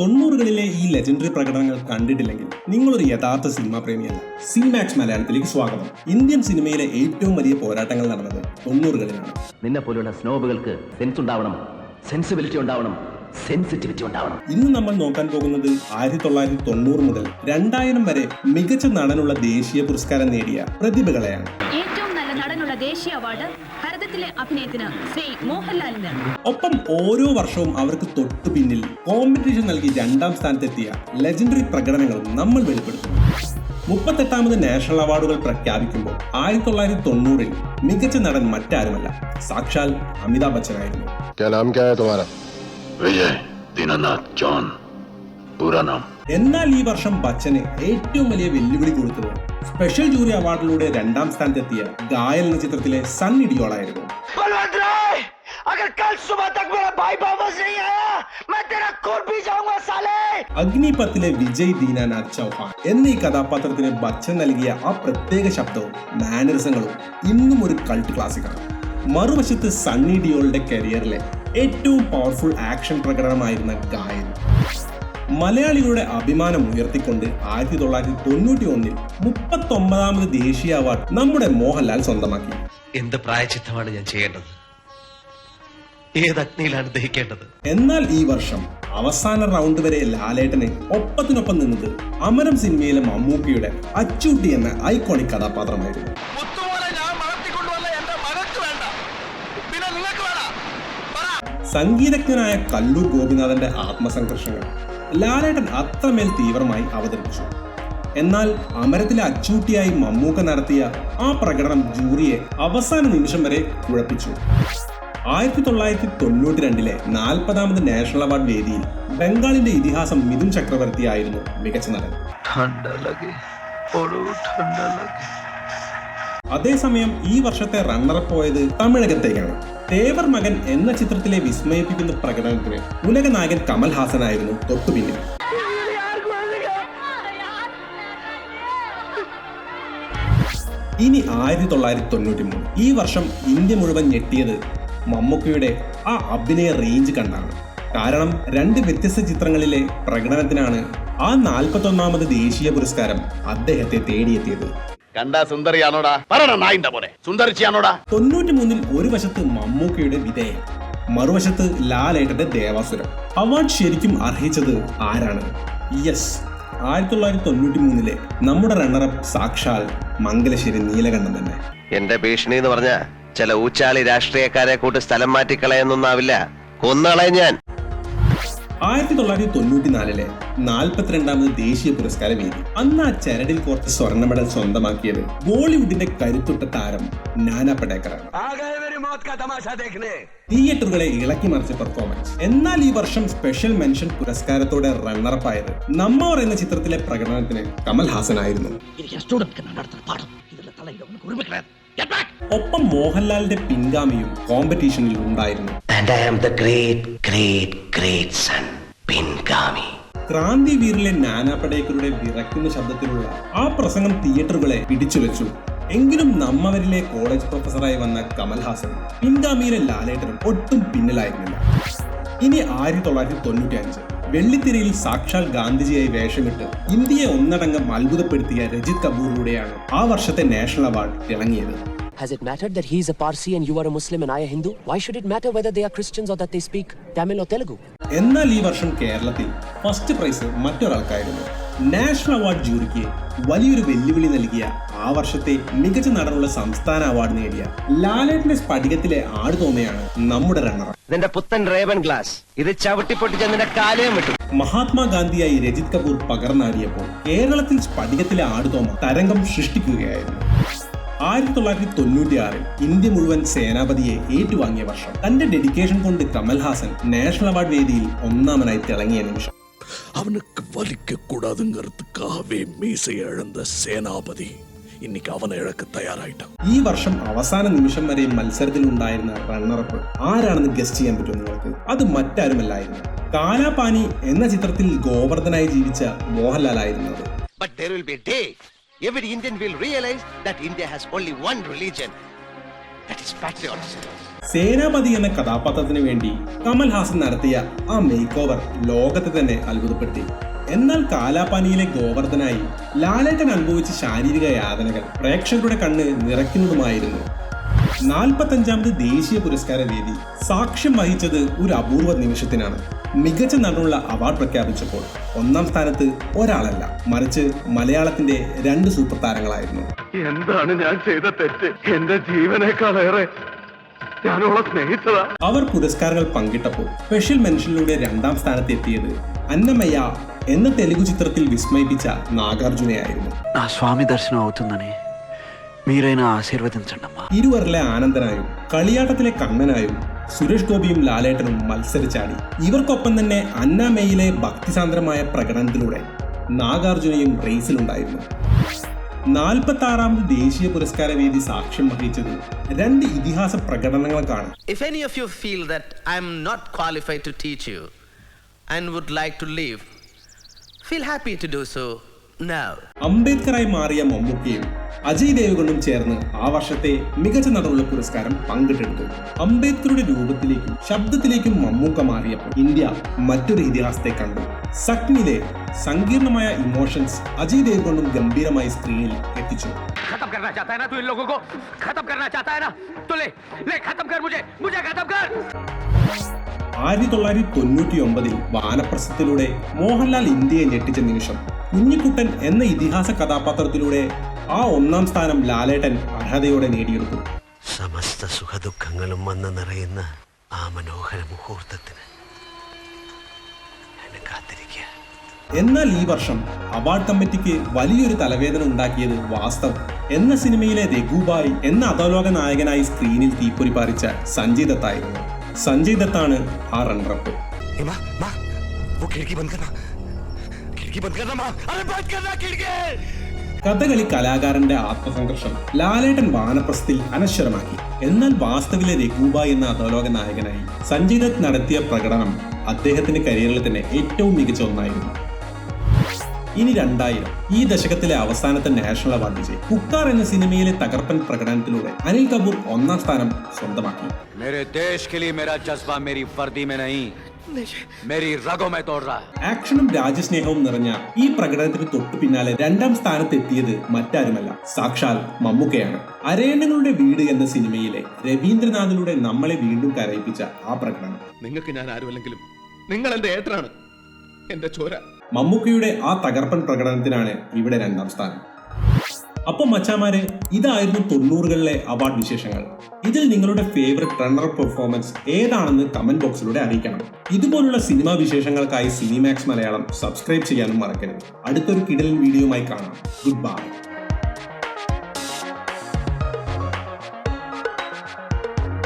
90കളിലെ ഈ ലെജൻഡറി പ്രകടനങ്ങൾ കണ്ടിട്ടില്ലെങ്കിൽ നിങ്ങളൊരു യഥാർത്ഥ സിനിമാ പ്രേമിയല്ല. സിനിമാക്സ് മലയാളത്തിലേക്ക് സ്വാഗതം. ഇന്ത്യൻ സിനിമയിലെ ഏറ്റവും വലിയ പോരാട്ടങ്ങൾ നടന്നത് 90കളിലാണ്. നിന്നെ പോലുള്ള സ്നോബുകൾക്ക് സെൻസ് ഉണ്ടാവണം, സെൻസിബിലിറ്റി ഉണ്ടാവണം, സെൻസിറ്റിവിറ്റി ഉണ്ടാവണം. ഇന്ന് നമ്മൾ നോക്കാൻ പോകുന്നത് 1990 മുതൽ 2000 വരെ മികച്ച നടനുള്ള ദേശീയ പുരസ്കാരം നേടിയ പ്രതിഭകളെയാണ്. ഏറ്റവും നല്ല നടനുള്ള ദേശീയ അവാർഡ് ഭാരതത്തിലെ അഭിനയത്തിന് ശ്രീ മോഹൻലാലിന്. ഒപ്പം ഓരോ വർഷവും അവർക്ക് തൊട്ടു പിന്നിൽ കോമ്പറ്റീഷൻ നൽകി 2ാം സ്ഥാനത്തെത്തിയ ലെജൻഡറി പ്രകടനങ്ങളും നമ്മൾ വെളിപ്പെടുത്തുന്നു. 38ാമത് നാഷണൽ അവാർഡുകൾ പ്രഖ്യാപിക്കുമ്പോൾ 1990-ൽ മികച്ച നടൻ മറ്റാരുമല്ല, സാക്ഷാൽ അമിതാഭ് ബച്ചനായിരുന്നു. എന്നാൽ ഈ വർഷം ബച്ചന് ഏറ്റവും വലിയ വെല്ലുവിളി കൊടുത്തത് സ്പെഷ്യൽ ജൂറി അവാർഡിലൂടെ 2ാം സ്ഥാനത്തെത്തിയ ഗായൽ എന്ന ചിത്രത്തിലെ സണ്ണി ഡിയോളായിരുന്നു. അഗ്നിപത്തിലെ വിജയ് ദീനാനാഥ് ചൗഹാൻ എന്നീ കഥാപാത്രത്തിന് ബച്ചൻ നൽകിയ ആ പ്രത്യേക ശബ്ദവും മാനറിസങ്ങളും ഇന്നും ഒരു കൾട്ട് ക്ലാസിക്കാണ്. മറുവശത്ത് സണ്ണി ഡിയോളുടെ കരിയറിലെ ഏറ്റവും പവർഫുൾ ആക്ഷൻ പ്രകടനമായിരുന്ന ഗായൽ. മലയാളികളുടെ അഭിമാനം ഉയർത്തിക്കൊണ്ട് 1991-ൽ 39ാമത് ദേശീയ അവാർഡ് നമ്മുടെ മോഹൻലാൽ സ്വന്തമാക്കി. എന്ത് പ്രായച്ചിത്തമാണ് ഞാൻ ചെയ്യേണ്ടത്? ഏത് അഗ്നിയിലാണ് ദഹിക്കേണ്ടത്? എന്നാൽ ഈ വർഷം അവസാന റൗണ്ട് വരെ ലാലേട്ടന് ഒപ്പത്തിനൊപ്പം നിന്നത് അമരം സിനിമയിലെ മമ്മൂക്കയുടെ അച്ചൂട്ടി എന്ന ഐക്കോണിക് കഥാപാത്രമായിരുന്നു. സംഗീതജ്ഞനായ കല്ലൂർ ഗോപിനാഥന്റെ ആത്മസംഘർഷങ്ങൾ ലാലേട്ടൻ അത്രമേൽ തീവ്രമായി അവതരിപ്പിച്ചു. എന്നാൽ അമരത്തിലെ അച്ചൂട്ടിയായി മമ്മൂക്ക നടത്തിയ ആ പ്രകടനം ജൂറിയെ അവസാന നിമിഷം വരെ കുഴപ്പിച്ചു. 1992-ലെ 40ാമത് നാഷണൽ അവാർഡ് വേദിയിൽ ബംഗാളിന്റെ ഇതിഹാസം മിഥുൻ ചക്രവർത്തി ആയിരുന്നു മികച്ച നടൻ. അതേസമയം ഈ വർഷത്തെ റണ്ണറപ്പ് പോയത് തമിഴകത്തേക്കാണ്. തേവർ മകൻ എന്ന ചിത്രത്തിലെ വിസ്മയിപ്പിക്കുന്ന പ്രകടനത്തിന് ഉലകനായകൻ കമൽ ഹാസനായിരുന്നു തൊട്ടുപിന്നിൽ. ഇനി 1993 ഈ വർഷം ഇന്ത്യ മുഴുവൻ ഞെട്ടിയത് മമ്മൂക്കയുടെ ആ അഭിനയ റേഞ്ച് കണ്ടാണ്. കാരണം 2 വ്യത്യസ്ത ചിത്രങ്ങളിലെ പ്രകടനത്തിനാണ് ആ 41ാമത് ദേശീയ പുരസ്കാരം അദ്ദേഹത്തെ തേടിയെത്തിയത്. 93-ൽ ഒരു വശത്ത് മമ്മൂക്കയുടെ വിധേയം, മറുവശത്ത് ലാലേട്ടന്റെ ദേവാസുരം. അവാർഡ് ശരിക്കും അർഹിച്ചത് ആരാണ്? യെസ്, 1993-ലെ നമ്മുടെ റണ്ണറപ്പ് സാക്ഷാൽ മംഗലശ്ശേരി നീലകണ്ഠൻ തന്നെ. എന്റെ ഭീഷണി എന്ന് പറഞ്ഞ ചില ഊച്ചാളി രാഷ്ട്രീയക്കാരെ കൂട്ട് സ്ഥലം മാറ്റിക്കളയെന്നൊന്നാവില്ല, കൊന്നുകളയും ഞാൻ. 1994-ലെ 42ാമത് ദേശീയ പുരസ്കാര വേദി. അന്ന് ആ ചരടിൽ കോർത്ത് സ്വർണ്ണ മെഡൽ സ്വന്തമാക്കിയത് ബോളിവുഡിന്റെ കരുത്തുറ്റ താരം നാനാ പടേക്കറാണ്. തിയേറ്ററുകളെ ഇളക്കി മറിച്ച പെർഫോമൻസ്. എന്നാൽ ഈ വർഷം സ്പെഷ്യൽ മെൻഷൻ പുരസ്കാരത്തോടെ റണ്ണറപ്പ് ആയത് നമ്മവർ എന്ന ചിത്രത്തിലെ പ്രകടനത്തിന് കമൽ ഹാസൻ ആയിരുന്നു. ഒപ്പം മോഹൻലാലിന്റെ പിൻഗാമിയും കോമ്പറ്റീഷനിൽ ഉണ്ടായിരുന്നു. ക്രാന്തി വീറിലെ നാനാ പടേക്കറുടെ വിറയ്ക്കുന്ന ശബ്ദത്തിലുള്ള ആ പ്രസംഗം തിയേറ്ററുകളെ പിടിച്ചുലച്ചു. എങ്കിലും നമ്മവരിലെ കോളേജ് പ്രൊഫസറായി വന്ന കമൽ ഹാസൻ പിൻഗാമിയിലെ ലാലേട്ടനും ഒട്ടും പിന്നിലായിരുന്നില്ല. ഇനി 1995 വെള്ളിത്തിരയിൽ സാക്ഷാൽ ഗാന്ധിജിയായി വേഷമിട്ട് ഇന്ത്യയെ ഒന്നടങ്കം അത്ഭുതപ്പെടുത്തിയ രജിത് കപൂറിലൂടെയാണ് ആ വർഷത്തെ നാഷണൽ അവാർഡ് തിളങ്ങിയത്. Has it mattered that he is a Parsi and you are a Muslim and I a Hindu? Why should it matter whether they are Christians or that they speak Tamil or Telugu? എന്നാൽ ഈ വർഷം കേരളത്തിൽ first prize മറ്റൊരാൾക്കായിരുന്നു. National award ജൂറിക്ക് വലിയൊരു വെല്ലുവിളി നൽകിയ ആ വർഷത്തെ മികച്ച നടനുള്ള സംസ്ഥാന അവാർഡ് നേടിയ ലാലേട്ടന്റെ സ്ഫടികത്തിലെ ആടുതോമയാണ് നമ്മുടെ റണ്ണർ. ഇതിന്റെ പുത്തൻ റേവൻ ഗ്ലാസ് ഇത് ചവിട്ടിപ്പൊട്ടിച്ചതിന്റെ കാലയും വിട്ടു. മഹാത്മാഗാന്ധിയായി രജിത് കപൂർ പകർന്നാടിയപ്പോൾ കേരളത്തിൽ സ്ഫടികത്തിലെ ആടുതോമ തരംഗം സൃഷ്ടിക്കുകയായിരുന്നു. 1996-ൽ ഇന്ത്യ മുഴുവൻ സേനാപതിയെ ഏറ്റുവാങ്ങിയ വർഷം. തന്റെ ഡെഡിക്കേഷൻ കൊണ്ട് കമൽ ഹാസൻ നാഷണൽ അവാർഡ് വേദിയിൽ ഒന്നാമനായി തിളങ്ങിയ നിമിഷം. அவனுக்கு வலிக்க கூடாதுங்கிறதுக்காகவே மீசை இழந்த சேனாபதி இன்னைக்கு அவனை இழக்க தயாராயிட்டான். ഈ വർഷം അവസാന നിമിഷം വരെ മത്സരത്തിൽ ഉണ്ടായിരുന്ന റണ്ണറപ്പ് ആരാണെന്ന് ഗസ്റ്റ് ചെയ്യാൻ പറ്റുമോ നിങ്ങൾക്ക്? അത് മറ്റാരുമല്ലായിരുന്നു, കാലാപാനി എന്ന ചിത്രത്തിൽ ഗോവർദ്ധനായി ജീവിച്ച മോഹൻലാൽ ആയിരുന്നു. Every Indian will realize that India has only one religion, that is patriotism. സേനാപതി എന്ന കഥാപാത്രത്തിന് വേണ്ടി കമൽ ഹാസൻ നടത്തിയ ആ മേക്ക് ഓവർ ലോകത്തെ തന്നെ അത്ഭുതപ്പെടുത്തി. എന്നാൽ കാലാപാനിയിലെ ഗോവർദ്ധനായി ലാലേട്ടൻ അനുഭവിച്ച ശാരീരിക യാതനകൾ പ്രേക്ഷകരുടെ കണ്ണ് നിറയ്ക്കുന്നതുമായിരുന്നു. 45ാമത് ദേശീയ പുരസ്കാര വേദി സാക്ഷ്യം വഹിച്ചത് ഒരു അപൂർവ നിമിഷത്തിനാണ്. മികച്ച നടനുള്ള അവാർഡ് പ്രഖ്യാപിച്ചപ്പോൾ 1ാം സ്ഥാനത്ത് ഒരാളല്ല, മറിച്ച് മലയാളത്തിന്റെ 2 സൂപ്പർ താരങ്ങളായിരുന്നു. എന്താണ് ഞാൻ ചെയ്ത തെറ്റ്? എന്റെ ജീവനേക്കാളേറെ ഞാനോളെ സ്നേഹിച്ചതാ. അവർ പുരസ്കാരങ്ങൾ പങ്കിട്ടപ്പോൾ സ്പെഷ്യൽ മെൻഷനിലൂടെ 2ാം സ്ഥാനത്ത് എത്തിയത് അന്നമയ്യ എന്ന തെലുഗു ചിത്രത്തിൽ വിസ്മയിപ്പിച്ച നാഗാർജുനയായിരുന്നു. నా స్వామి దర్శనం అవుతుందని మీరైనా ఆశీర్వదించండమ్మా. ഇരുവരിലെ ആനന്ദനായും കളിയാട്ടത്തിലെ കണ്ണനായും സുരേഷ് ഗോപിയും ലാലേട്ടനും മത്സരിച്ചാടി. ഇവർക്കൊപ്പം തന്നെ അന്നമയ്യയിലെ ഭക്തിസാന്ദ്രമായ പ്രകടനത്തിലൂടെ നാഗാർജുനയും റേസിലുണ്ടായിരുന്നു. 46ാമത് ദേശീയ പുരസ്കാര വേദി സാക്ഷ്യം വഹിച്ചത് 2 ഇതിഹാസ പ്രകടനങ്ങൾക്കാണ്. If any of you feel that I'm not qualified to teach you and would like to leave, feel happy to do so now. അംബേദ്കറായി മാറിയ മമ്മൂക്കയും അജയ് ദേവ്ഗണും ചേർന്ന് ആ വർഷത്തെ മികച്ച നടനുള്ള പുരസ്കാരം പങ്കിട്ടെടുത്തു. അംബേദ്കറുടെ രൂപത്തിലേക്കും ശബ്ദത്തിലേക്കും മമ്മൂക്ക മാറിയപ്പോൾ ഇന്ത്യ മറ്റൊരു ഇതിഹാസത്തെ കണ്ടു. സക്നിലെ സങ്കീർണമായ ഇമോഷൻസ് അജയ് ദേവ്ഗണും ഗംഭീരമായി സ്ക്രീനിൽ എത്തിച്ചു. 1999 വാനപ്രസ്ഥത്തിലൂടെ മോഹൻലാൽ ഇന്ത്യയെ ഞെട്ടിച്ച നിമിഷം. കുഞ്ഞിക്കുട്ടൻ എന്ന ഇതിഹാസ കഥാപാത്രത്തിലൂടെ ആ 1ാം സ്ഥാനം ലാലേട്ടൻ അർഹതയോടെ നേടിയെടുത്തു. സമസ്ത സുഖദുഃഖങ്ങളും വന്ന് നിറയുന്ന ആ മനോഹര മുഹൂർത്തത്തിന് കാത്തിരിക്കുക. എന്നാൽ ഈ വർഷം അവാർഡ് കമ്മിറ്റിക്ക് വലിയൊരു തലവേദന ഉണ്ടാക്കിയത് വാസ്തവ് എന്ന സിനിമയിലെ രഘുബായ് എന്ന അധോലോക നായകനായി സ്ക്രീനിൽ തീപ്പൊരി പാറിച്ച സഞ്ജയ് ദത്തായിരുന്നു. സഞ്ജയ് ദത്താണ് ആ റണ്ണറപ്പ്. കഥകളി കലാകാരന്റെ ആത്മസംഘർഷം ലാലേട്ടൻ വാനപ്രസ്ഥത്തിൽ അനശ്വരമാക്കി. എന്നാൽ വാസ്തവിലെ രഘുബായ് എന്ന അധോലോക നായകനായി സഞ്ജയ് ദത്ത് നടത്തിയ പ്രകടനം അദ്ദേഹത്തിന്റെ കരിയറിൽ തന്നെ ഏറ്റവും മികച്ച ഒന്നായിരുന്നു. ഇനി 2000 ഈ ദശകത്തിലെ അവസാനത്തെ നാഷണൽ അവാർഡ് വിജയ് കുക്കാർ എന്ന സിനിമയിലെ തകർപ്പൻ പ്രകടനത്തിലൂടെ അനിൽ കപൂർ 1ാം സ്ഥാനം സ്വന്തമാക്കി. ആക്ഷനും രാജ്യസ്നേഹവും നിറഞ്ഞ ഈ പ്രകടനത്തിന് തൊട്ടു പിന്നാലെ 2ാം സ്ഥാനത്ത് എത്തിയത് മറ്റാരുമല്ല, സാക്ഷാൽ മമ്മൂക്കയാണ്. അരയന്നങ്ങളുടെ വീട് എന്ന സിനിമയിലെ രവീന്ദ്രനാഥിലൂടെ നമ്മളെ വീണ്ടും കരയിപ്പിച്ച ആ പ്രകടനം. നിങ്ങൾക്ക് ഞാൻ ആരുമല്ലെങ്കിലും നിങ്ങൾ എന്റെ ഏട്ടനാണ്, എന്റെ ചോര. മമ്മൂക്കയുടെ ആ തകർപ്പൻ പ്രകടനത്തിനാണ് ഇവിടെ 2ാം സ്ഥാനം. അപ്പം മച്ചാമാരെ, ഇതായിരുന്നു 90കളിലെ അവാർഡ് വിശേഷങ്ങൾ. ഇതിൽ നിങ്ങളുടെ ഫേവറേറ്റ് റണ്ണർ പെർഫോമൻസ് ഏതാണെന്ന് കമന്റ് ബോക്സിലൂടെ അറിയിക്കണം. ഇതുപോലുള്ള സിനിമാ വിശേഷങ്ങൾക്കായി സിനിമാക്സ് മലയാളം സബ്സ്ക്രൈബ് ചെയ്യാനും മറക്കരുത്. അടുത്തൊരു കിടലൻ വീഡിയോയുമായി കാണാം. Good bye.